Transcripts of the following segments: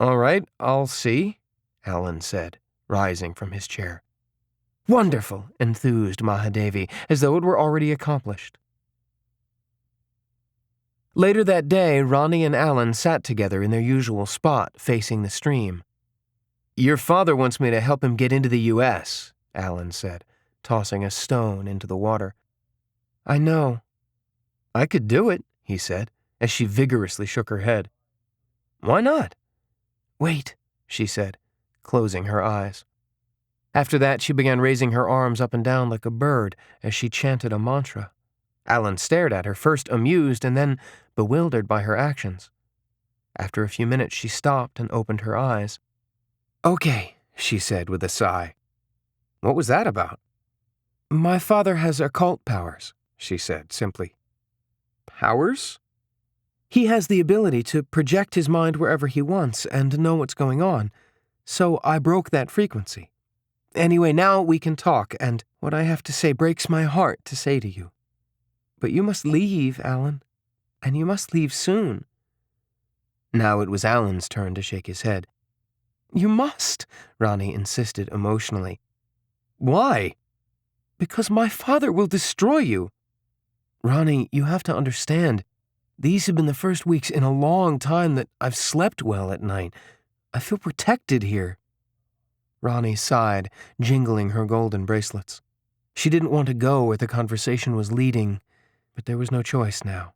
All right, I'll see, Alan said, rising from his chair. Wonderful, enthused Mahadevi, as though it were already accomplished. Later that day, Ronnie and Alan sat together in their usual spot, facing the stream. Your father wants me to help him get into the U.S., Alan said, tossing a stone into the water. I know. I could do it, he said, as she vigorously shook her head. Why not? Wait, she said, closing her eyes. After that, she began raising her arms up and down like a bird as she chanted a mantra. Alan stared at her, first amused and then bewildered by her actions. After a few minutes, she stopped and opened her eyes. Okay, she said with a sigh. What was that about? My father has occult powers, she said simply. Powers? He has the ability to project his mind wherever he wants and know what's going on, so I broke that frequency. Anyway, now we can talk, and what I have to say breaks my heart to say to you. But you must leave, Alan, and you must leave soon. Now it was Alan's turn to shake his head. You must, Ronnie insisted emotionally. Why? Because my father will destroy you. Ronnie, you have to understand, these have been the first weeks in a long time that I've slept well at night. I feel protected here. Ronnie sighed, jingling her golden bracelets. She didn't want to go where the conversation was leading, but there was no choice now.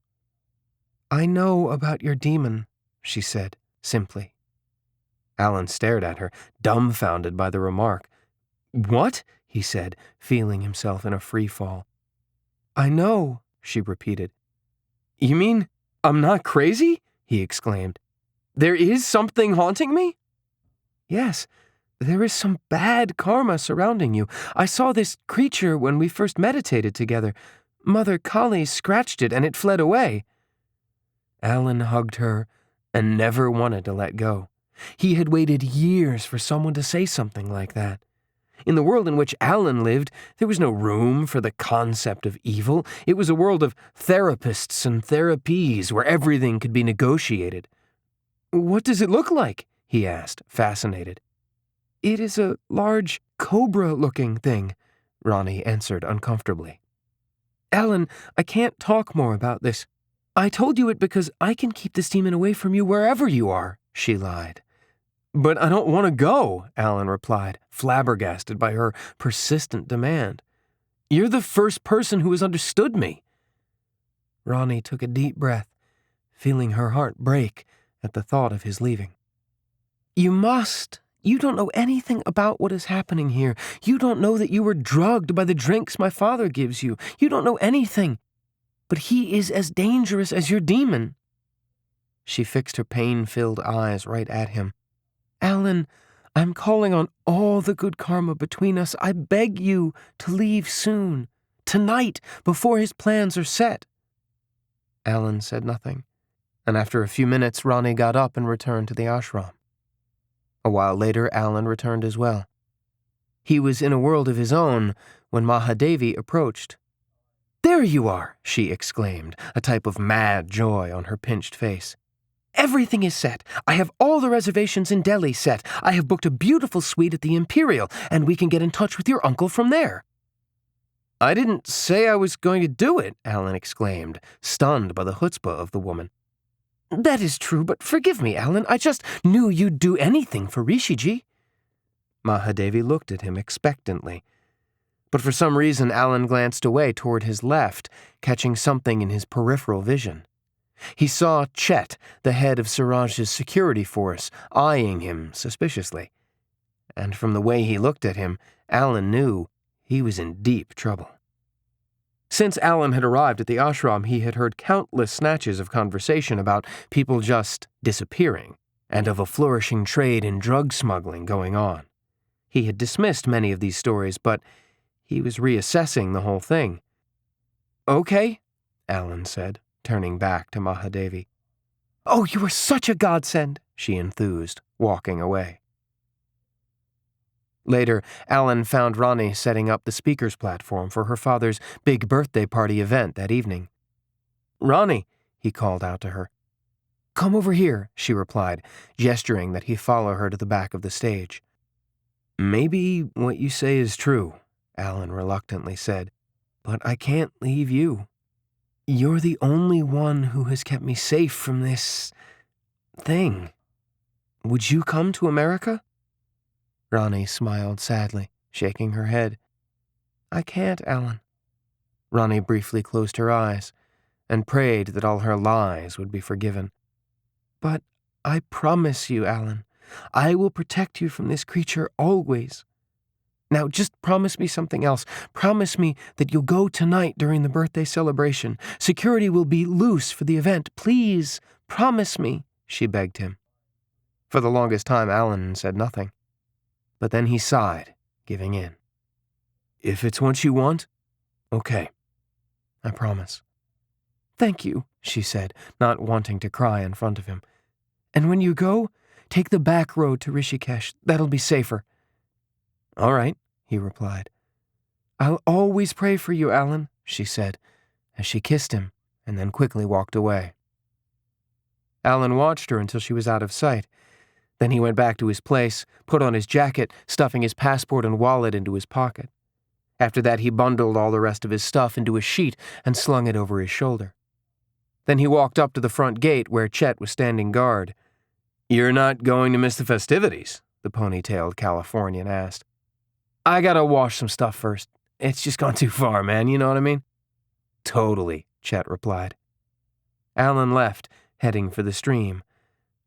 I know about your demon, she said, simply. Alan stared at her, dumbfounded by the remark. What? He said, feeling himself in a free fall. I know, she repeated. You mean I'm not crazy? He exclaimed. There is something haunting me? Yes, there is some bad karma surrounding you. I saw this creature when we first meditated together. Mother Kali scratched it and it fled away. Alan hugged her and never wanted to let go. He had waited years for someone to say something like that. In the world in which Alan lived, there was no room for the concept of evil. It was a world of therapists and therapies where everything could be negotiated. What does it look like? He asked, fascinated. It is a large, cobra-looking thing, Ronnie answered uncomfortably. Alan, I can't talk more about this. I told you it because I can keep this demon away from you wherever you are, she lied. But I don't want to go, Alan replied, flabbergasted by her persistent demand. You're the first person who has understood me. Ronnie took a deep breath, feeling her heart break at the thought of his leaving. You must. You don't know anything about what is happening here. You don't know that you were drugged by the drinks my father gives you. You don't know anything. But he is as dangerous as your demon. She fixed her pain-filled eyes right at him. Alan, I'm calling on all the good karma between us. I beg you to leave soon. Tonight, before his plans are set. Alan said nothing, and after a few minutes, Ronnie got up and returned to the ashram. A while later, Alan returned as well. He was in a world of his own when Mahadevi approached. There you are, she exclaimed, a type of mad joy on her pinched face. Everything is set. I have all the reservations in Delhi set. I have booked a beautiful suite at the Imperial, and we can get in touch with your uncle from there. I didn't say I was going to do it, Alan exclaimed, stunned by the chutzpah of the woman. That is true, but forgive me, Alan. I just knew you'd do anything for Rishiji. Mahadevi looked at him expectantly. But for some reason, Alan glanced away toward his left, catching something in his peripheral vision. He saw Chet, the head of Siraj's security force, eyeing him suspiciously. And from the way he looked at him, Alan knew he was in deep trouble. Since Alan had arrived at the ashram, he had heard countless snatches of conversation about people just disappearing, and of a flourishing trade in drug smuggling going on. He had dismissed many of these stories, but he was reassessing the whole thing. Okay, Alan said, turning back to Mahadevi. Oh, you are such a godsend, she enthused, walking away. Later, Alan found Ronnie setting up the speaker's platform for her father's big birthday party event that evening. Ronnie, he called out to her. Come over here, she replied, gesturing that he follow her to the back of the stage. Maybe what you say is true, Alan reluctantly said, but I can't leave you. You're the only one who has kept me safe from this thing. Would you come to America? Ronnie smiled sadly, shaking her head. I can't, Alan. Ronnie briefly closed her eyes and prayed that all her lies would be forgiven. But I promise you, Alan, I will protect you from this creature always. Now, just promise me something else. Promise me that you'll go tonight during the birthday celebration. Security will be loose for the event. Please, promise me, she begged him. For the longest time, Alan said nothing. But then he sighed, giving in. If it's what you want, okay. I promise. Thank you, she said, not wanting to cry in front of him. And when you go, take the back road to Rishikesh. That'll be safer. All right, he replied. I'll always pray for you, Alan, she said, as she kissed him and then quickly walked away. Alan watched her until she was out of sight. Then he went back to his place, put on his jacket, stuffing his passport and wallet into his pocket. After that, he bundled all the rest of his stuff into a sheet and slung it over his shoulder. Then he walked up to the front gate where Chet was standing guard. You're not going to miss the festivities? The ponytailed Californian asked. I gotta wash some stuff first. It's just gone too far, man, you know what I mean? Totally, Chet replied. Alan left, heading for the stream.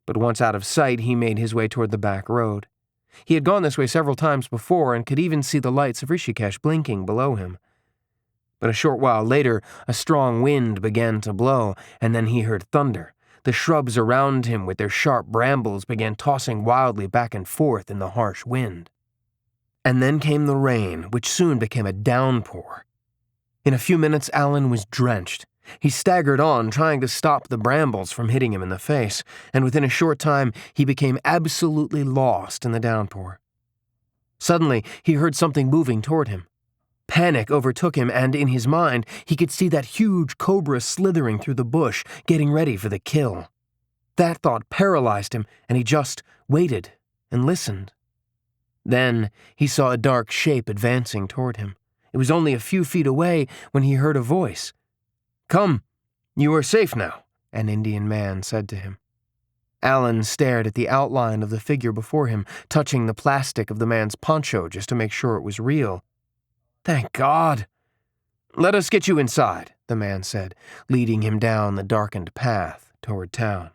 But once out of sight, he made his way toward the back road. He had gone this way several times before and could even see the lights of Rishikesh blinking below him. But a short while later, a strong wind began to blow, and then he heard thunder. The shrubs around him with their sharp brambles began tossing wildly back and forth in the harsh wind. And then came the rain, which soon became a downpour. In a few minutes, Alan was drenched. He staggered on, trying to stop the brambles from hitting him in the face, and within a short time, he became absolutely lost in the downpour. Suddenly, he heard something moving toward him. Panic overtook him, and in his mind, he could see that huge cobra slithering through the bush, getting ready for the kill. That thought paralyzed him, and he just waited and listened. Then he saw a dark shape advancing toward him. It was only a few feet away when he heard a voice. Come, you are safe now, an Indian man said to him. Alan stared at the outline of the figure before him, touching the plastic of the man's poncho just to make sure it was real. Thank God. Let us get you inside, the man said, leading him down the darkened path toward town.